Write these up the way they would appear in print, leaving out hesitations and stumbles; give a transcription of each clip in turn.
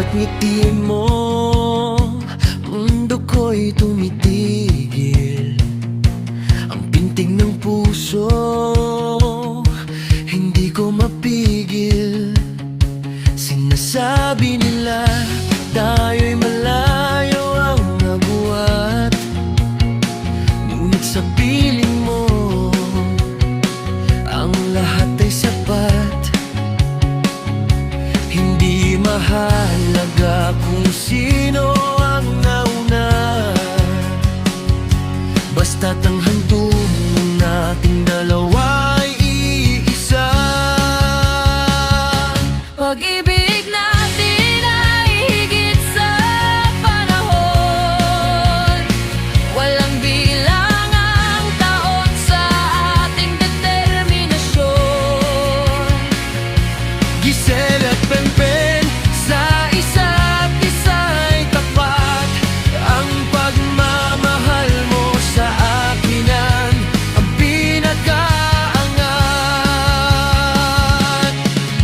bawat ngiti mo, mundo ko'y tumitigil. Ang pintig ng puso, hindi ko mapigil. Sinasabi nila, tayo'y malayo ang nabuhat. Ngunit sa piling mo, ang lahat ay sapat. Hindi mahalaga kung sino ang nauna, basta't ang handog nating dalawa ay iisa. Pag-ibig natin ay higit sa panahon. Walang bilang ang taon sa ating determinasyon. Giselle at Benben, sa isa't isa'y tapat. Ang pagmamahal mo sa akin ang pinag-aangat.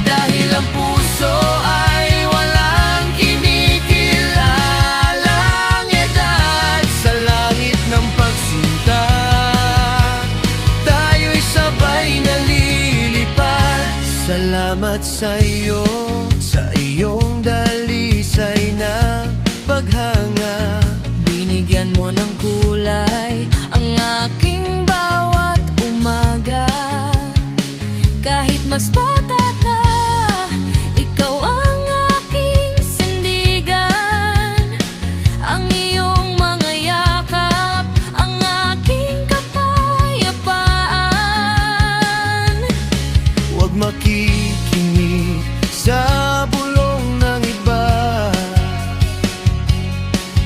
Dahil ang puso ay walang kinikilalang edad. Sa langit ng pagsinta, tayo'y sabay nalilipad. Salamat sa iyo, sa iyong dalisay na paghanga. Binigyan mo ng kulay ang aking bawat umaga. Kahit mas bata ka, ikaw ang aking sandigan. Ang iyong mga yakap, ang aking kapayapaan. Huwag makikinig sa bulong ng iba,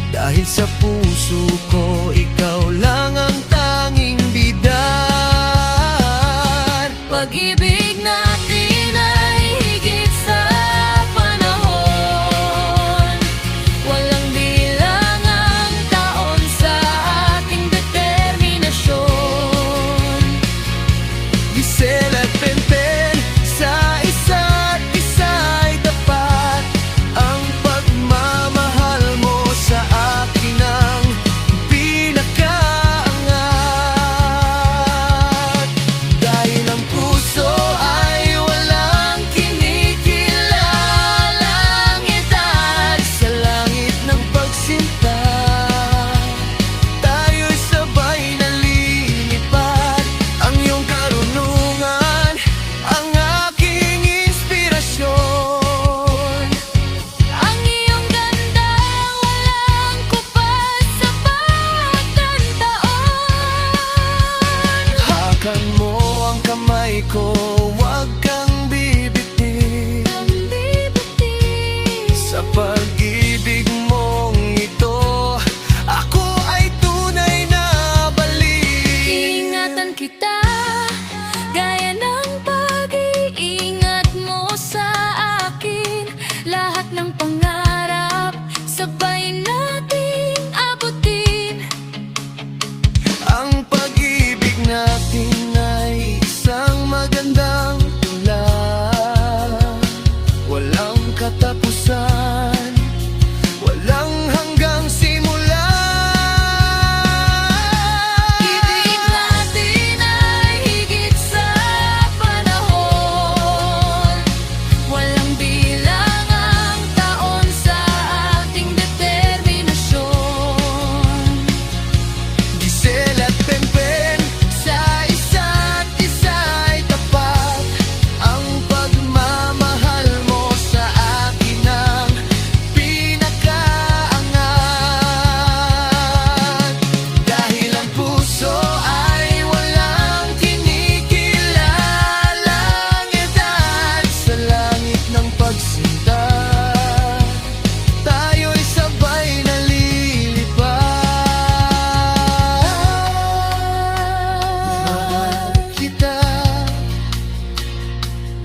dahil sa puso ko ikaw lang ang tanging bidar. Pag-ibig natin ay higit sa panahon. Walang bilang ang taon sa ating determinasyon. Giselle at Benben, sa isa't isa'y tapat. Ang pagmamahal mo sa akin ang pinag-aangat. Dahil ang puso ay walang kinikilalang edad. Sa langit ng pagsinta, tayo'y sabay nalilipad. Ang iyong karunungan, ang aking inspirasyon. Ang iyong ganda walang kupas sa bawat taon. Hakan mo ang kamay ko, huwag kang bibiti. Ang bibiti Sa pag-ibig mong ito, ako ay tunay na balik. Iingatan kita, gaya ng pag-iingat mo sa akin. Lahat ng pangarap, sabay nating abutin. Ang pag-ibig natin ay isang magandang tula, walang katapusan, walang hanggang simula. Ibig natin ay higit sa panahon. Walang bilang ang taon sa ating determinasyon. Giselle at Benben, sa isa't isa'y tapat. Ang pagmamahal mo sa akin ang pinag-aangat. Dahil ang puso ay walang kinikilalang edad. Sa langit ng pagsinta, tayo'y sabay nalilipad. Mahal kita,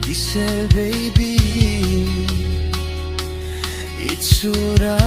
Giselle baby, itsura